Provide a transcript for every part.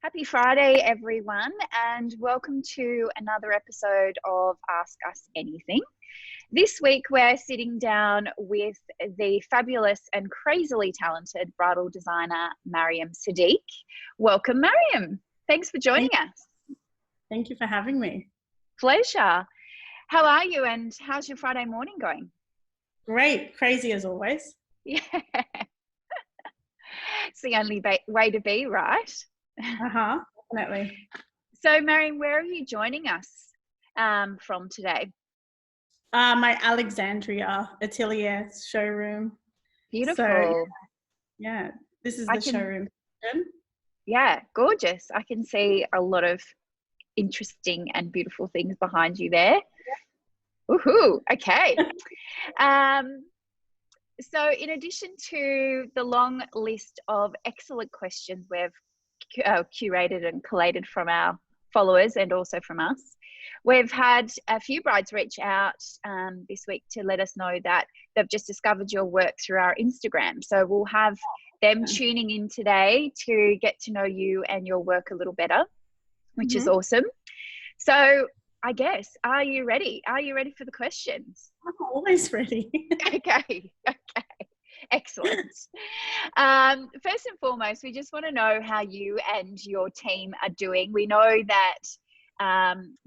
Happy Friday, everyone, and welcome to another episode of Ask Us Anything. This week, we're sitting down with the fabulous and crazily talented bridal designer, Mariam Seddiq. Welcome, Mariam. Thanks for joining us. Thank you for having me. Pleasure. How are you, and how's your Friday morning going? Great. Crazy as always. Yeah. It's the only way to be, right? Definitely. So, Mariam, where are you joining us from today? My Alexandria atelier showroom. Beautiful. So, yeah, this is the showroom. Yeah, gorgeous. I can see a lot of interesting and beautiful things behind you there. Woohoo! Okay. So, in addition to the long list of excellent questions we've curated and collated from our followers and also from us, we've had a few brides reach out this week to let us know that they've just discovered your work through our Instagram. So we'll have them tuning in today to get to know you and your work a little better, which is awesome. So I guess, are you ready? Are you ready for the questions? I'm always ready. Okay. Excellent. First and foremost, we just want to know how you and your team are doing. We know that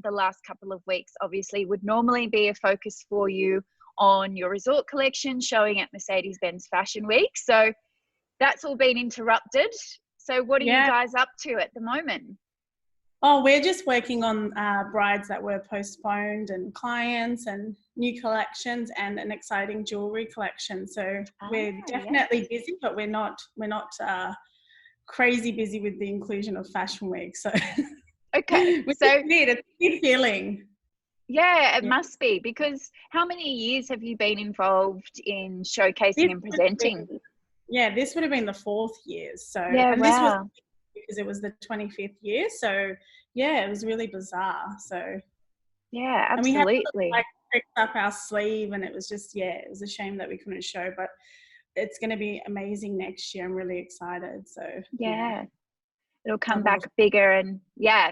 the last couple of weeks obviously would normally be a focus for you on your resort collection showing at Mercedes-Benz Fashion Week. So that's all been interrupted. So what are you guys up to at the moment? Oh, we're just working on brides that were postponed and clients and new collections and an exciting jewelry collection. So we're definitely busy, but we're not crazy busy with the inclusion of Fashion Week. So okay, so it's a good feeling. Yeah, it must be, because how many years have you been involved in showcasing and presenting? This would have been the 4th year. So this was because it was the 25th year. So it was really bizarre. So absolutely. And we had picked up our sleeve, and it was just it was a shame that we couldn't show, but it's going to be amazing next year. I'm really excited. So it'll come back bigger and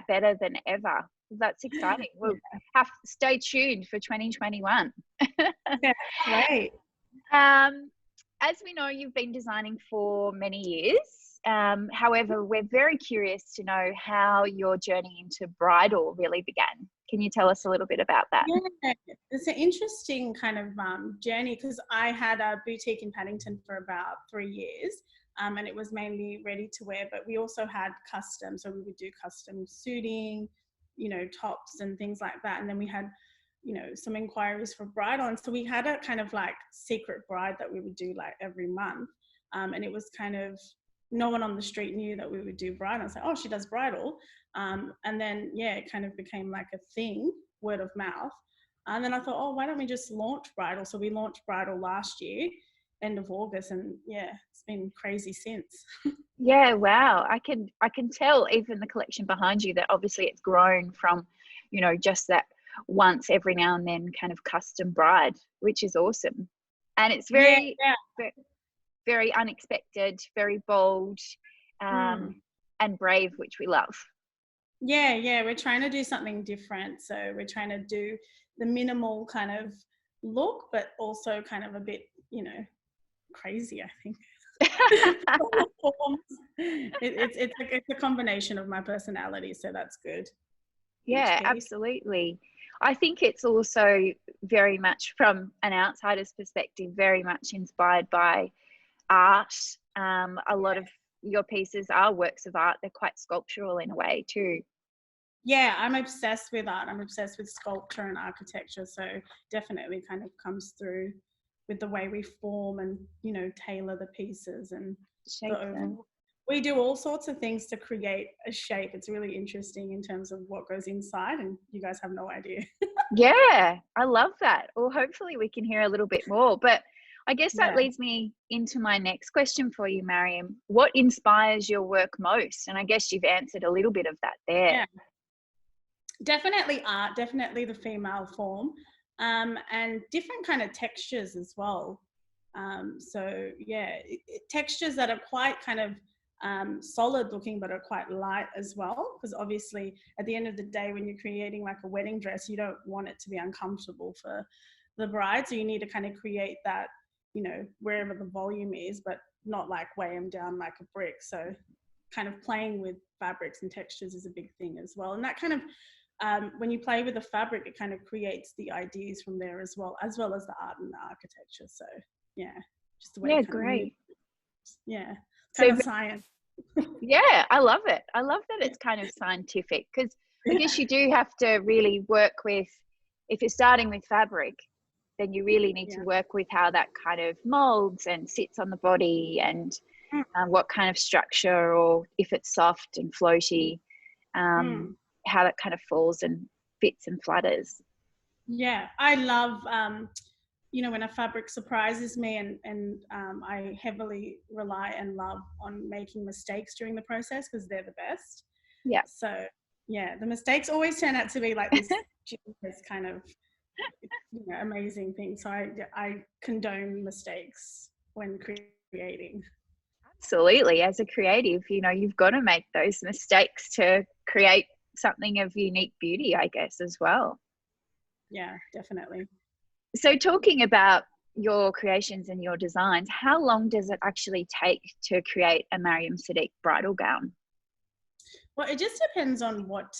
better than ever. That's exciting. We'll have to stay tuned for 2021. Great. As we know, you've been designing for many years. However, we're very curious to know how your journey into bridal really began. Can you tell us a little bit about that? Yeah, it's an interesting kind of journey, because I had a boutique in Paddington for about 3 years, and it was mainly ready to wear, but we also had custom. So we would do custom suiting, tops and things like that. And then we had, some inquiries for bridal. And so we had a kind of like secret bride that we would do like every month. And it was kind of, no one on the street knew that we would do bridal. I was like, oh, she does bridal. And then, it kind of became like a thing, word of mouth. And then I thought, oh, why don't we just launch bridal? So we launched bridal last year, end of August. And it's been crazy since. Yeah, wow. I can tell even the collection behind you that obviously it's grown from, just that once every now and then kind of custom bride, which is awesome. And it's very, very unexpected, very bold, and brave, which we love. We're trying to do something different. So we're trying to do the minimal kind of look, but also kind of a bit, crazy, I think. It's a combination of my personality, so that's good. Yeah, absolutely. I think it's also very much, from an outsider's perspective, very much inspired by art. A lot of your pieces are works of art. They're quite sculptural in a way too. Yeah, I'm obsessed with art. I'm obsessed with sculpture and architecture. So definitely kind of comes through with the way we form and, tailor the pieces and we do all sorts of things to create a shape. It's really interesting in terms of what goes inside, and you guys have no idea. Yeah, I love that. Well, hopefully we can hear a little bit more. But I guess that leads me into my next question for you, Mariam. What inspires your work most? And I guess you've answered a little bit of that there. Yeah. Definitely art, definitely the female form, and different kind of textures as well. Textures that are quite kind of solid looking, but are quite light as well. Because obviously at the end of the day, when you're creating like a wedding dress, you don't want it to be uncomfortable for the bride. So you need to kind of create that, you know, wherever the volume is, but not like weigh them down like a brick. So kind of playing with fabrics and textures is a big thing as well. And that kind of, when you play with the fabric, it kind of creates the ideas from there as well as the art and the architecture. So yeah, just the way. Yeah, great. Yeah, So kind of science. yeah, I love it. I love that it's kind of scientific, because I guess you do have to really work with, if you're starting with fabric, then you really need to work with how that kind of molds and sits on the body, and what kind of structure, or if it's soft and floaty, how that kind of falls and fits and flutters. Yeah, I love, you know, when a fabric surprises me, and I heavily rely and love on making mistakes during the process, because they're the best. Yeah. So yeah, the mistakes always turn out to be like this kind of, you know, amazing thing. So I condone mistakes when creating. Absolutely. As a creative, you know, you've got to make those mistakes to create something of unique beauty, I guess, as well. Yeah, definitely. So talking about your creations and your designs, how long does it actually take to create a Mariam Seddiq bridal gown? Well, it just depends on what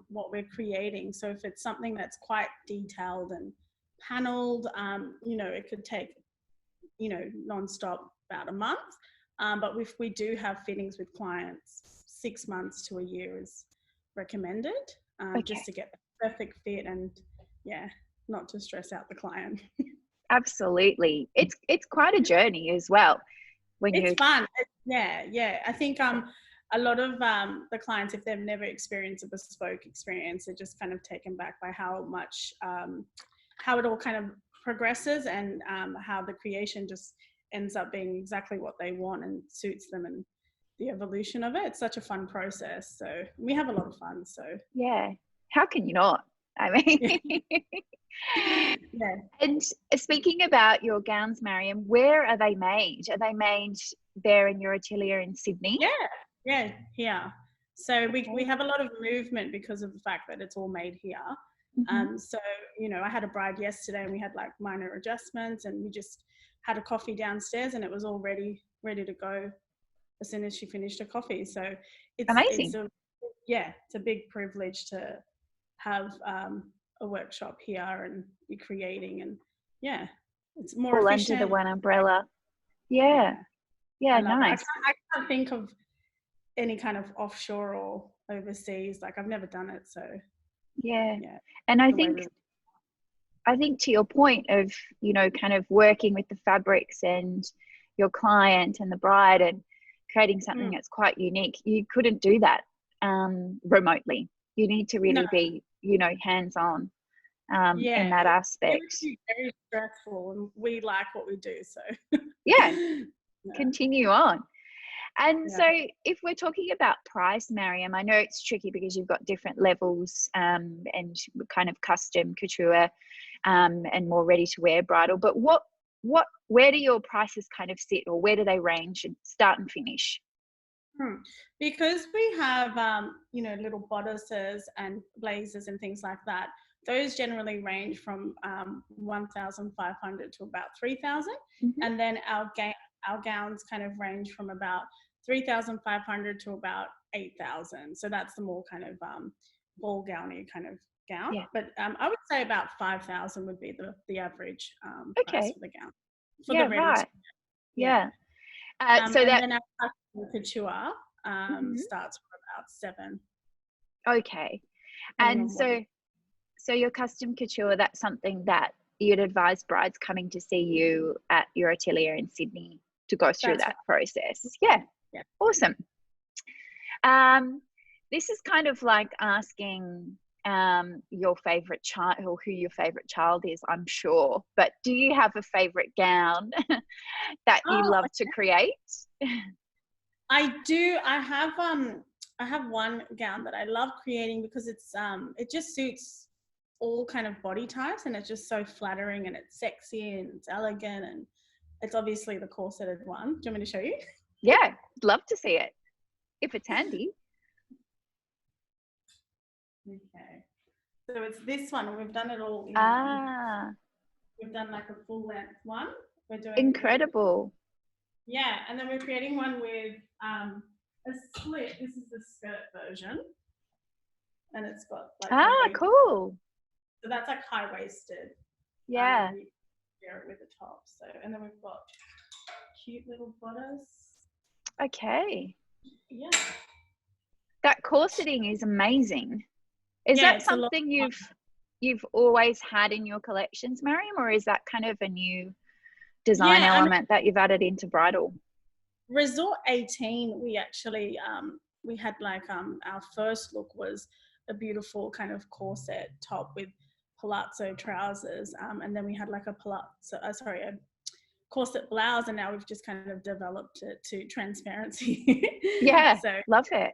we're creating. So if it's something that's quite detailed and paneled, you know, it could take, you know, nonstop about a month. But if we do have fittings with clients, 6 months to a year is recommended, just to get the perfect fit, and yeah, not to stress out the client. Absolutely. It's quite a journey as well. It's fun. Yeah. I think a lot of the clients, if they've never experienced a bespoke experience, are just kind of taken back by how much, how it all kind of progresses, and how the creation just ends up being exactly what they want and suits them, and the evolution of it. It's such a fun process. So we have a lot of fun. So yeah, how can you not? I mean, yeah. And speaking about your gowns, Mariam, where are they made? Are they made there in your atelier in Sydney? Yeah, here. So we have a lot of movement because of the fact that it's all made here. So, you know, I had a bride yesterday, and we had like minor adjustments, and we just had a coffee downstairs, and it was all ready to go as soon as she finished her coffee. So Amazing. it's a big privilege to have a workshop here and be creating, and yeah, it's more All efficient. under the one umbrella. Yeah, nice. I can't think of any kind of offshore or overseas. Like, I've never done it, so yeah. And I think to your point of, you know, kind of working with the fabrics and your client and the bride and creating something that's quite unique, you couldn't do that remotely. You need to really be, you know, hands-on in that aspect. It's very stressful, and we like what we do, so continue on. And so if we're talking about price, Mariam, I know it's tricky because you've got different levels and kind of custom couture and more ready to wear bridal, but where do your prices kind of sit, or where do they range and start and finish? Because we have you know, little bodices and blazers and things like that, those generally range from 1,500 to about 3,000, and then our gowns kind of range from about 3,500 to about 8,000. So that's the more kind of ball gowny kind of gown. But I would say about 5,000 would be the average price for the gown. For the ready so that, then our custom couture starts from about 7. Okay. And so your custom couture, that's something that you'd advise brides coming to see you at your atelier in Sydney to go through that process. Yeah. Awesome. This is kind of like asking your favorite child, or who your favorite child is, I'm sure, but do you have a favorite gown that you love to create? I do. I have one gown that I love creating because it's it just suits all kind of body types, and it's just so flattering, and it's sexy, and it's elegant, and it's obviously the corseted one. Do you want me to show you? Yeah, love to see it if it's handy. Okay. So it's this one, and we've done it all in we've done like a full length one. We're doing incredible. Yeah, and then we're creating one with a split. This is the skirt version, and it's got like cool. So that's like high-waisted. Yeah. We pair it with the top. So, and then we've got cute little bodice. Okay. Yeah. That corseting is amazing. Is that something you've always had in your collections, Mariam, or is that kind of a new design element that you've added into bridal? Resort 18, we actually we had like our first look was a beautiful kind of corset top with palazzo trousers, and then we had like a corset blouse, and now we've just kind of developed it to transparency. Yeah, so love it.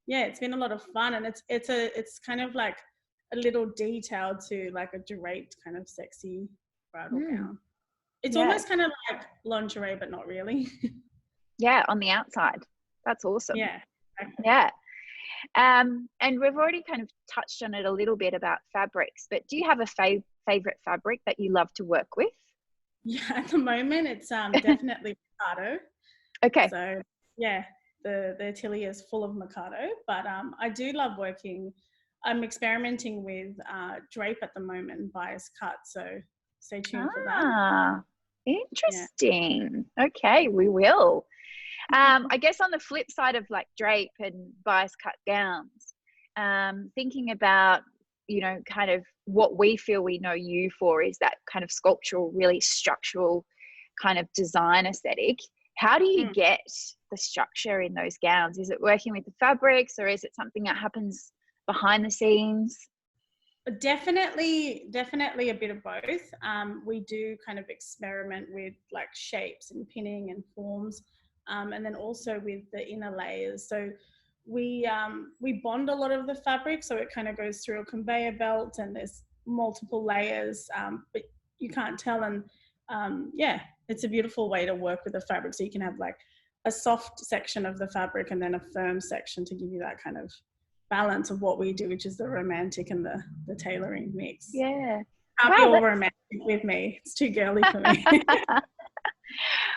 Yeah, it's been a lot of fun, and it's kind of like a little detail to like a draped kind of sexy bridal gown. It's almost kind of like lingerie, but not really. Yeah, on the outside. That's awesome. Yeah. Exactly. Yeah. And we've already kind of touched on it a little bit about fabrics, but do you have a favorite fabric that you love to work with? Yeah, at the moment it's definitely Mikado. Okay. So yeah, the atelier is full of Mikado, but I do love working. I'm experimenting with drape at the moment, bias cut. So stay tuned for that. Interesting. Yeah. Okay, we will. I guess on the flip side of like drape and bias cut gowns, thinking about, you know, kind of what we feel we know you for is that kind of sculptural, really structural kind of design aesthetic. How do you get the structure in those gowns? Is it working with the fabrics, or is it something that happens behind the scenes? Definitely a bit of both. We do kind of experiment with like shapes and pinning and forms, and then also with the inner layers. So we bond a lot of the fabric, so it kind of goes through a conveyor belt, and there's multiple layers, but you can't tell. And yeah, it's a beautiful way to work with the fabric. So you can have like a soft section of the fabric and then a firm section to give you that kind of balance of what we do, which is the romantic and the tailoring mix. Yeah. Can't be all romantic with me. It's too girly for me.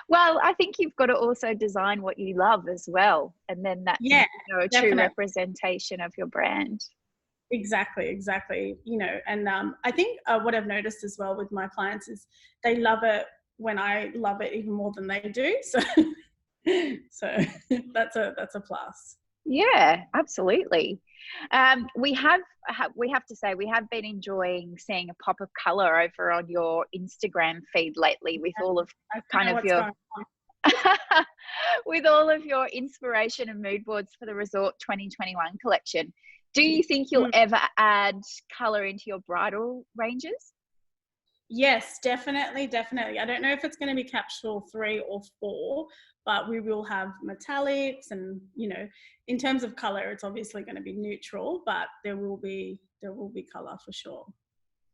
Well, I think you've got to also design what you love as well. And then that's a true representation of your brand. Exactly. You know, and I think what I've noticed as well with my clients is they love it when I love it even more than they do. So that's a plus. Yeah, absolutely. We have to say we have been enjoying seeing a pop of color over on your Instagram feed lately with all of kind of your with all of your inspiration and mood boards for the Resort 2021 collection. Do you think you'll ever add color into your bridal ranges? Yes, definitely. I don't know if it's going to be capsule 3 or 4, but we will have metallics, and you know, in terms of color, it's obviously going to be neutral, but there will be color for sure.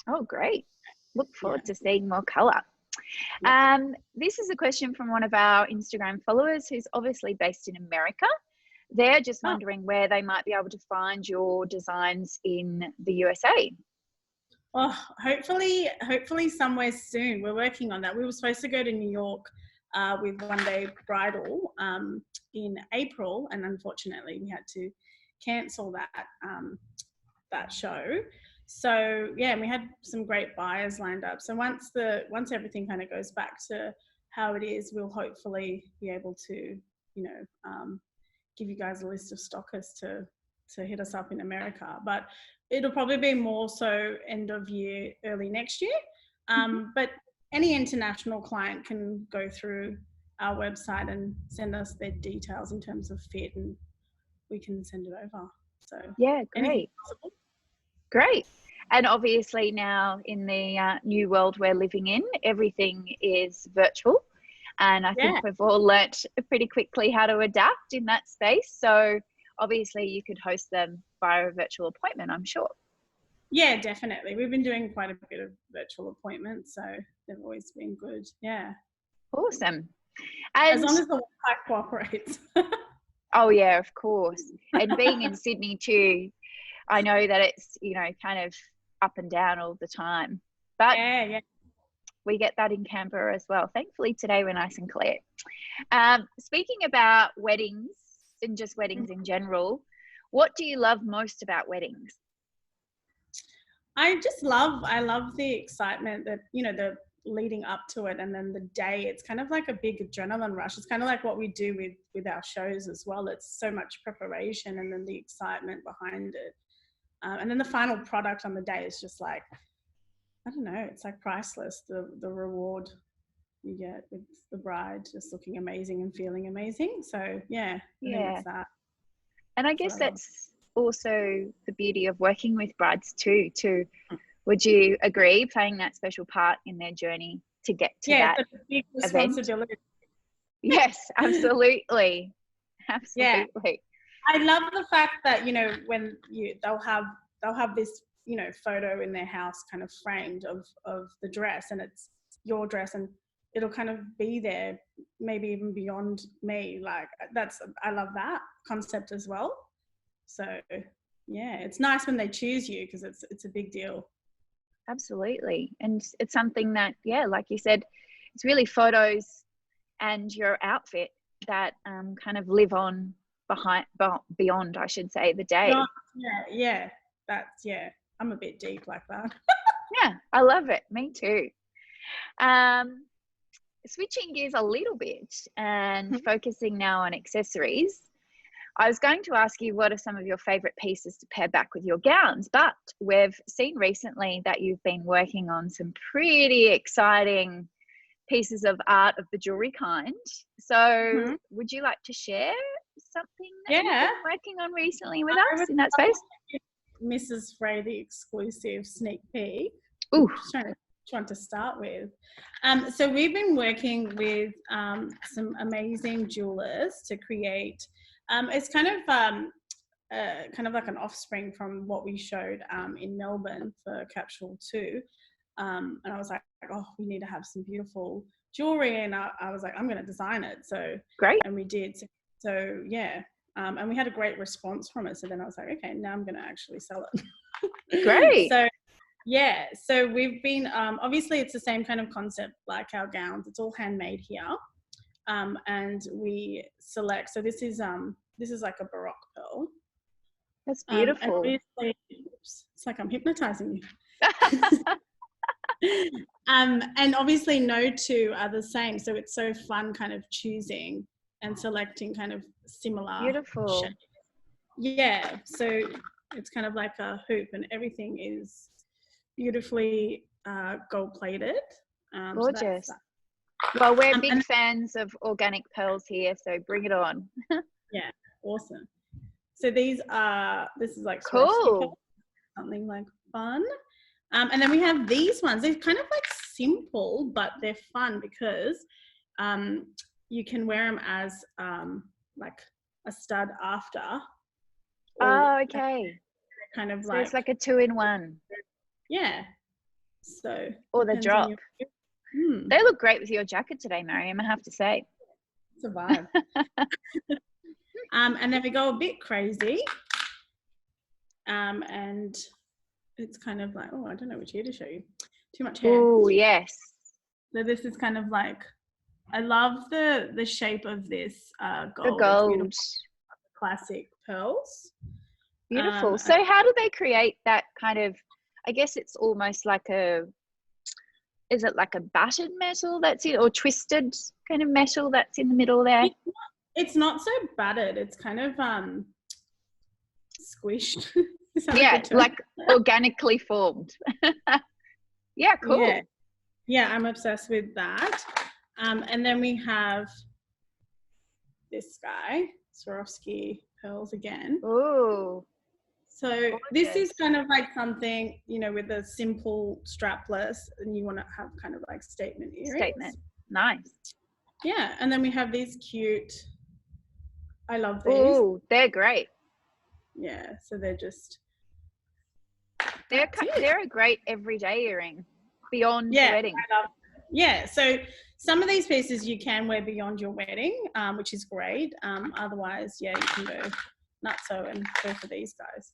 Oh, great! Look forward to seeing more color. This is a question from one of our Instagram followers who's obviously based in America. They're just wondering where they might be able to find your designs in the USA. Oh, hopefully somewhere soon. We're working on that. We were supposed to go to New York with One Day Bridal in April, and unfortunately we had to cancel that show. So yeah, and we had some great buyers lined up. So once everything kind of goes back to how it is, we'll hopefully be able to, you know, give you guys a list of stockers to hit us up in America. But it'll probably be more so end of year, early next year. But any international client can go through our website and send us their details in terms of fit, and we can send it over. So yeah, great. And obviously now in the new world we're living in, everything is virtual. And I think we've all learnt pretty quickly how to adapt in that space. So obviously you could host them via a virtual appointment, I'm sure. Yeah, definitely. We've been doing quite a bit of virtual appointments, so they've always been good. Yeah. Awesome. And as long as the Wi-Fi cooperates. oh yeah, of course. And being in Sydney too, I know that it's, you know, kind of up and down all the time. But yeah. We get that in Canberra as well. Thankfully today we're nice and clear. Speaking about weddings and just weddings in general, what do you love most about weddings? I love the excitement that, you know, the leading up to it, and then the day. It's kind of like a big adrenaline rush. It's kind of like what we do with our shows as well. It's so much preparation and then the excitement behind it. And then the final product on the day is just like, I don't know, it's like priceless. The reward you get with the bride just looking amazing and feeling amazing. So yeah, I think it's that. And I guess that's also the beauty of working with brides too. Would you agree, playing that special part in their journey to get to that it's a big responsibility. Event? Yes, absolutely. Absolutely. Yeah. I love the fact that, you know, when they'll have this, you know, photo in their house kind of framed of the dress, and it's your dress, and it'll kind of be there maybe even beyond me. Like I love that concept as well. So yeah, it's nice when they choose you, because it's a big deal. Absolutely. And it's something that, yeah, like you said, it's really photos and your outfit that kind of live on beyond, I should say, the day. Yeah. I'm a bit deep like that. Yeah, I love it. Me too. Switching gears a little bit and focusing now on accessories, I was going to ask you what are some of your favourite pieces to pair back with your gowns, but we've seen recently that you've been working on some pretty exciting pieces of art of the jewellery kind. So would you like to share something that you've been working on recently with us in that space? Mrs Fray, the exclusive sneak peek. Ooh. Trying to start with. So we've been working with some amazing jewelers to create. It's kind of like an offspring from what we showed in Melbourne for Capsule 2. And I was like, oh, we need to have some beautiful jewelry. And I was like, I'm going to design it. So great. And we did. So yeah. And we had a great response from it. So then I was like, okay, now I'm going to actually sell it. Great. So we've been, obviously it's the same kind of concept like our gowns. It's all handmade here. And we select, so this is like a Baroque pearl. That's beautiful. It's like I'm hypnotizing you. And obviously no two are the same. So it's so fun kind of choosing and selecting kind of similar beautiful shapes. Yeah, so it's kind of like a hoop, and everything is beautifully gold plated. Gorgeous. Well, we're big fans of organic pearls here, so bring it on. Yeah, awesome. So this is like cool, something like fun. And then we have these ones. They're kind of like simple, but they're fun because you can wear them as like a stud after. Oh, okay. Kind of so like it's like a 2-in-1. Yeah. So or the drop. They look great with your jacket today, Mariam, I have to say. It's a vibe. And then we go a bit crazy. And it's kind of like, oh, I don't know which ear to show you. Too much hair. Oh, yes. So this is kind of like, I love the shape of this gold. The gold. Classic pearls. Beautiful. So how do they create that kind of, I guess it's almost like is it like a battered metal that's it, or twisted kind of metal that's in the middle there? It's not so battered. It's kind of squished. Yeah, like organically formed. Yeah, cool. Yeah, I'm obsessed with that. And then we have this guy, Swarovski pearls again. Oh. So gorgeous. This is kind of like something, you know, with a simple strapless, and you want to have kind of like statement earrings. Statement. Nice. Yeah, and then we have these cute, I love these. Oh, they're great. Yeah, so they're just... They're a great everyday earring beyond the wedding. Yeah, so some of these pieces you can wear beyond your wedding, which is great. Otherwise, yeah, you can go nutso and go for these guys.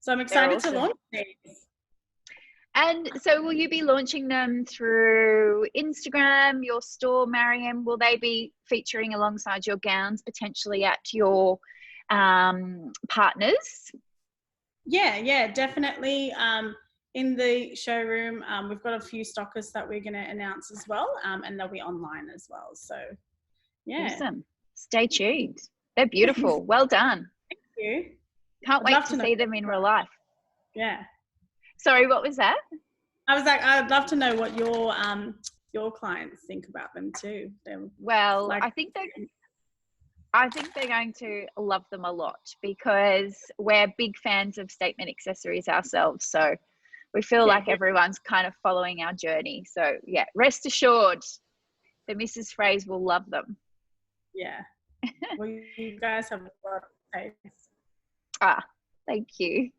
So I'm excited to launch these. And so will you be launching them through Instagram, your store, Mariam? Will they be featuring alongside your gowns potentially at your partners? Yeah, definitely. In the showroom, we've got a few stockers that we're going to announce as well, and they'll be online as well. So, yeah. Awesome. Stay tuned. They're beautiful. Well done. Thank you. Can't wait to see them in real life. Yeah. Sorry, what was that? I was like, I'd love to know what your clients think about them too. Well, like, I think they're going to love them a lot because we're big fans of statement accessories ourselves. So we feel like everyone's kind of following our journey. So yeah, rest assured the Mrs Frays will love them. Yeah. Well, you guys have a lot of taste. Thank you.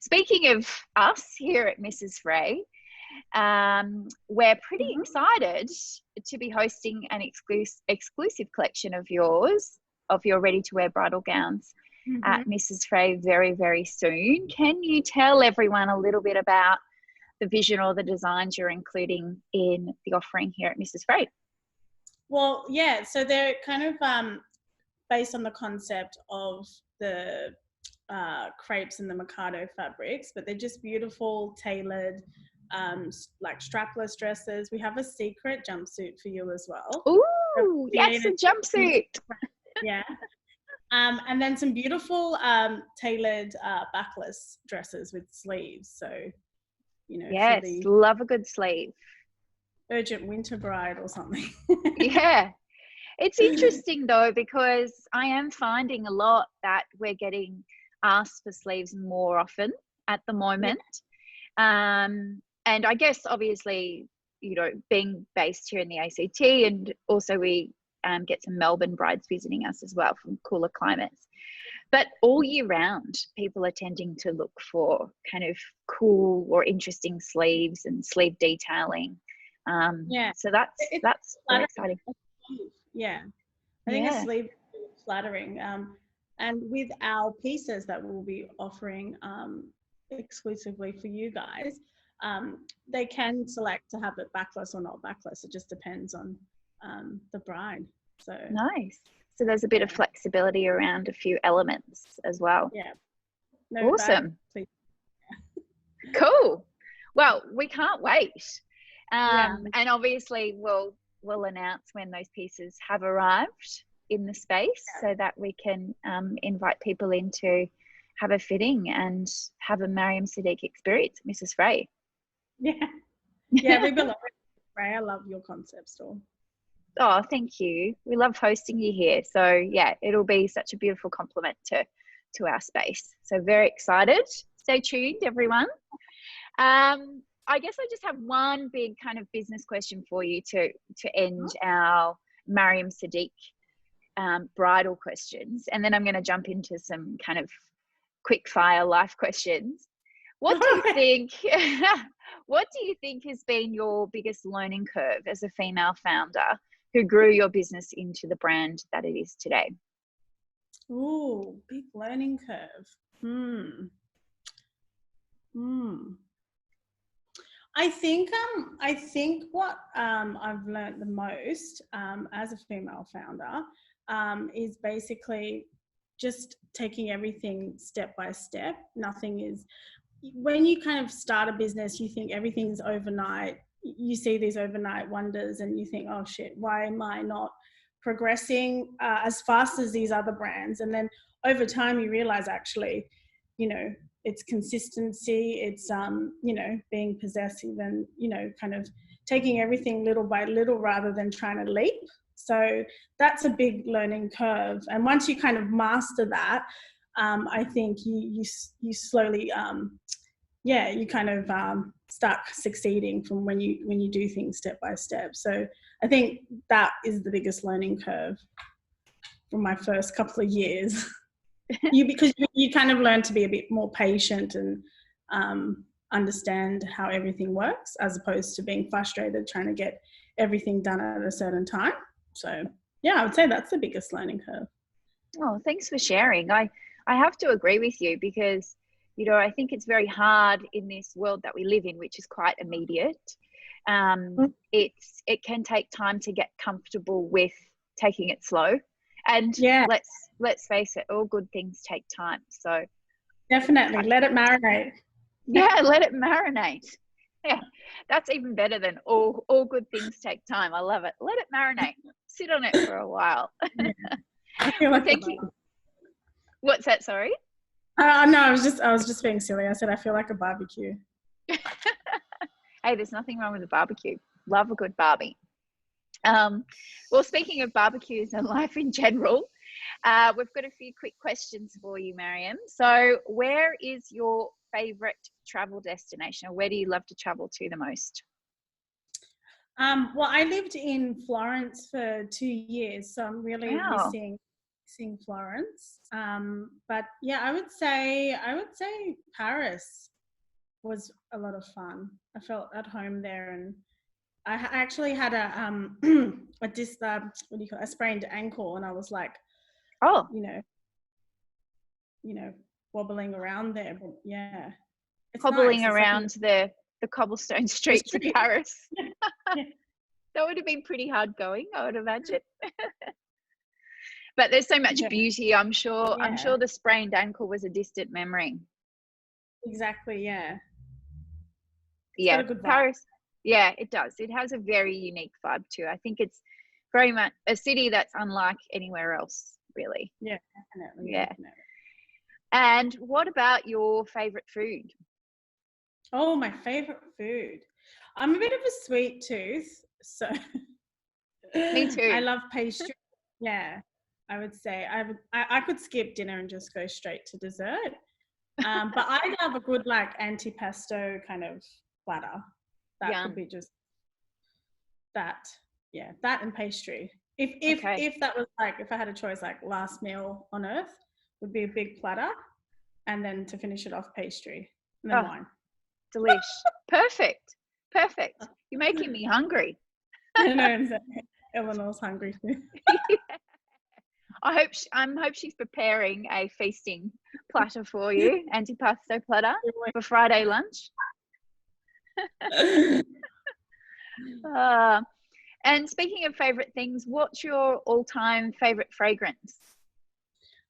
Speaking of us here at Mrs Fray, we're pretty excited to be hosting an exclusive collection of your ready-to-wear bridal gowns at Mrs Fray very, very soon. Can you tell everyone a little bit about the vision or the designs you're including in the offering here at Mrs Fray? Well, yeah, so they're kind of based on the concept of the crepes and the Mikado fabrics, but they're just beautiful, tailored, like strapless dresses. We have a secret jumpsuit for you as well. Ooh, yes, a jumpsuit. Yeah. And then some beautiful tailored backless dresses with sleeves. So, you know, yes, love a good sleeve. Urgent winter bride or something. Yeah. It's interesting though, because I am finding a lot that we're getting asked for sleeves more often at the moment. And I guess obviously, you know, being based here in the ACT, and also we get some Melbourne brides visiting us as well from cooler climates. But all year round, people are tending to look for kind of cool or interesting sleeves and sleeve detailing. So that's very exciting. Yeah, I think a sleeve is flattering. And with our pieces that we'll be offering exclusively for you guys, they can select to have it backless or not backless. It just depends on the bride. So nice. So there's a bit of flexibility around a few elements as well. Yeah. No awesome. Cool. Well, we can't wait. And obviously we'll announce when those pieces have arrived in the space so that we can invite people in to have a fitting and have a Mariam Seddiq experience, Mrs Fray. Yeah, we belong with Fray. I love your concept store. Oh, thank you. We love hosting you here. So yeah, it'll be such a beautiful compliment to our space. So very excited. Stay tuned, everyone. I guess I just have one big kind of business question for you to end our Mariam Seddiq bridal questions, and then I'm going to jump into some kind of quick fire life questions. What do you think? What do you think has been your biggest learning curve as a female founder who grew your business into the brand that it is today? Ooh, big learning curve. I think what I've learned the most as a female founder is basically just taking everything step by step. Nothing is, when you kind of start a business, you think everything's overnight. You see these overnight wonders and you think, oh shit, why am I not progressing as fast as these other brands? And then over time you realize actually, you know, it's consistency, it's, you know, being possessive and, you know, kind of taking everything little by little rather than trying to leap. So that's a big learning curve. And once you kind of master that, I think you slowly, you kind of start succeeding from when you do things step by step. So I think that is the biggest learning curve from my first couple of years. Because you kind of learn to be a bit more patient and understand how everything works, as opposed to being frustrated trying to get everything done at a certain time. So yeah, I would say that's the biggest learning curve. Oh, thanks for sharing. I have to agree with you because, I think it's very hard in this world that we live in, which is quite immediate. It can take time to get comfortable with taking it slow. And let's face it, all good things take time. So definitely let it marinate. Yeah, let it marinate. Yeah, that's even better than all good things take time. I love it. Let it marinate. Sit on it for a while. Yeah. I feel like thank you. What's that? Sorry. No, I was just being silly. I said I feel like a barbecue. Hey, there's nothing wrong with a barbecue. Love a good barbie. Well, speaking of barbecues and life in general, we've got a few quick questions for you, Mariam. So, where is your favorite travel destination, or where do you love to travel to the most? Well, I lived in Florence for 2 years, so I'm really missing Florence. But yeah, I would say Paris was a lot of fun. I felt at home there, and I actually had a sprained ankle, and I was like, wobbling around there. But yeah, it's hobbling nice. around the cobblestone streets of Paris. Yeah. That would have been pretty hard going, I would imagine. But there's so much beauty. I'm sure the sprained ankle was a distant memory. Exactly. Yeah. Yeah, Paris. Yeah, it does. It has a very unique vibe too. I think it's very much a city that's unlike anywhere else, really. Yeah, definitely. Yeah. Definitely. And what about your favorite food? Oh, my favorite food. I'm a bit of a sweet tooth, so me too. I love pastry. Yeah, I would say I could skip dinner and just go straight to dessert. But I love a good antipasto kind of platter. That could be just that. Yeah, that and pastry. If that was if I had a choice, last meal on earth would be a big platter, and then to finish it off, pastry and then wine. Delish. Perfect. You're making me hungry. No, Eleanor's hungry too. Yeah. I hope she's preparing a feasting platter for you, antipasto platter for Friday lunch. And speaking of favorite things, what's your all-time favorite fragrance?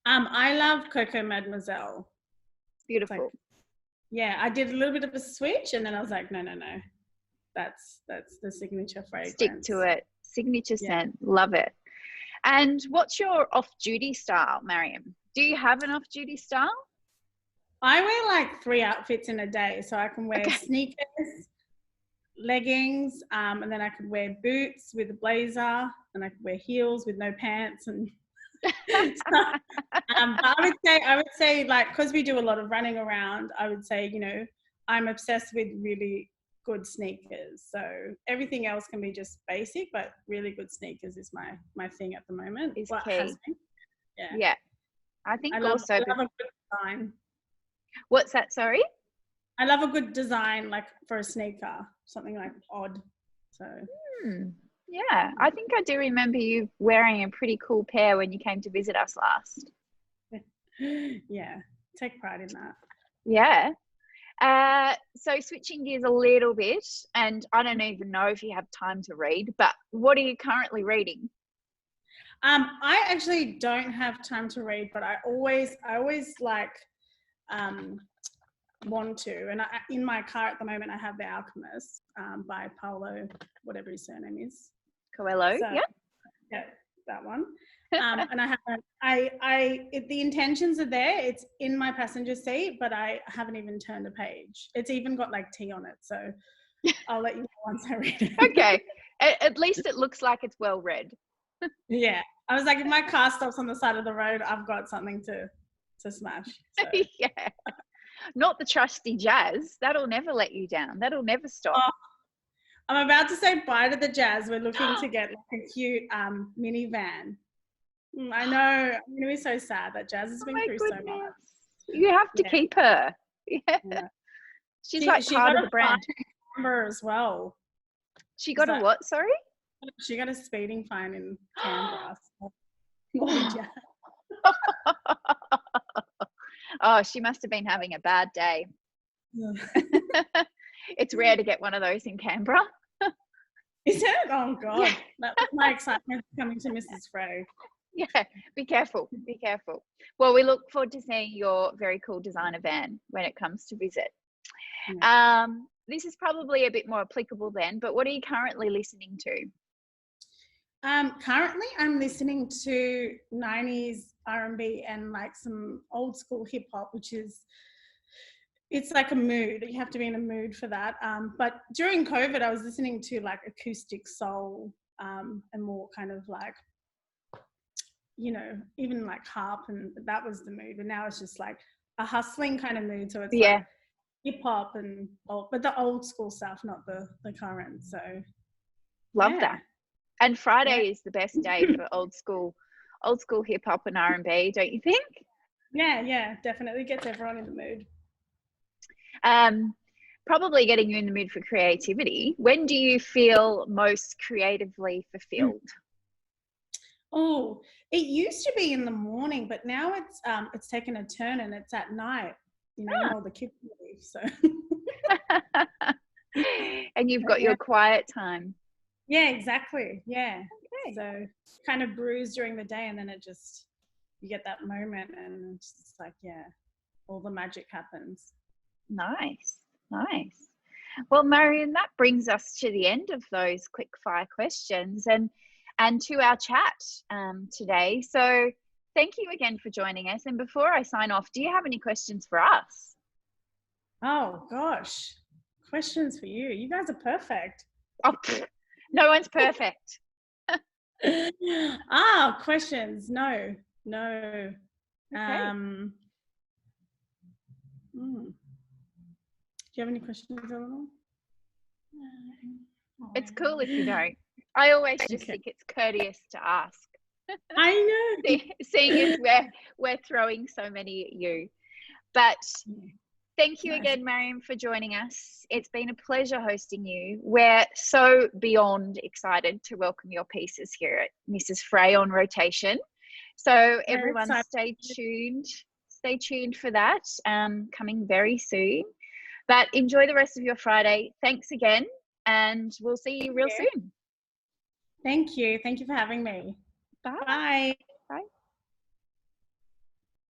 I love Coco Mademoiselle. Beautiful. I did a little bit of a switch, and then I was like, no, that's the signature fragrance. Stick to it. Signature scent. Love it. And what's your off-duty style, Mariam? Do you have an off-duty style? I wear 3 outfits in a day, so I can wear sneakers, leggings, and then I could wear boots with a blazer, and I could wear heels with no pants, and but I would say because we do a lot of running around, I would say I'm obsessed with really good sneakers. So everything else can be just basic, but really good sneakers is my thing at the moment. Is key. Yeah. I think I love a good design. What's that? Sorry? I love a good design for a sneaker, something odd. So. Yeah, I think I do remember you wearing a pretty cool pair when you came to visit us last. Yeah, take pride in that. Yeah. So switching gears a little bit, and I don't even know if you have time to read, but what are you currently reading? I actually don't have time to read, but I always want to. And in my car at the moment, I have The Alchemist by Paulo, whatever his surname is. Coelho, yeah, that one. And the intentions are there. It's in my passenger seat, but I haven't even turned a page. It's even got tea on it, so I'll let you know once I read it. Okay, at least it looks like it's well read. Yeah, I was like, if my car stops on the side of the road, I've got something to smash. So. Yeah, not the trusty Jazz. That'll never let you down. That'll never stop. Oh, I'm about to say bye to the Jazz. We're looking to get a cute minivan. I know. I'm going to be so sad that Jazz has been through so much. You have to keep her. Yeah. She's like part of the brand. As well. She got a what? Sorry. She got a speeding fine in Canberra. So. Oh, yeah. Oh, she must have been having a bad day. Yeah. It's rare to get one of those in Canberra. Is it? Oh God, Yeah. That's my excitement coming to Mrs Fray. Yeah, be careful. Be careful. Well, we look forward to seeing your very cool designer van when it comes to visit. Yeah. This is probably a bit more applicable then, but what are you currently listening to? Currently, I'm listening to 90s R&B and like some old school hip hop, which is, it's like a mood. You have to be in a mood for that. But during COVID, I was listening to like acoustic soul and more kind of like, you know, even like harp, and that was the mood. But now it's just like a hustling kind of mood. So it's like hip hop and but the old school stuff, not the current. So love that. And Friday is the best day for old school hip hop and R&B, don't you think? Yeah, definitely gets everyone in the mood. Probably getting you in the mood for creativity. When do you feel most creatively fulfilled? Oh, it used to be in the morning, but now it's taken a turn and it's at night. You know, when all the kids leave. So. And you've got your quiet time. Yeah, exactly. Yeah. Okay. So kind of brews during the day, and then you get that moment, and it's just like, all the magic happens. Nice. Well, Mariam, that brings us to the end of those quick fire questions and to our chat today. So thank you again for joining us. And before I sign off, do you have any questions for us? Oh gosh, questions for you. You guys are perfect. Oh, no one's perfect. Questions. No. Okay. Do you have any questions, Eleanor? It's cool if you don't. I always just think it's courteous to ask. I know. Seeing as we're throwing so many at you. But thank you again, Mariam, for joining us. It's been a pleasure hosting you. We're so beyond excited to welcome your pieces here at Mrs Fray on rotation. So everyone stay tuned. Stay tuned for that, coming very soon. But enjoy the rest of your Friday. Thanks again, and we'll see you real soon. Thank you. Thank you for having me. Bye. Bye.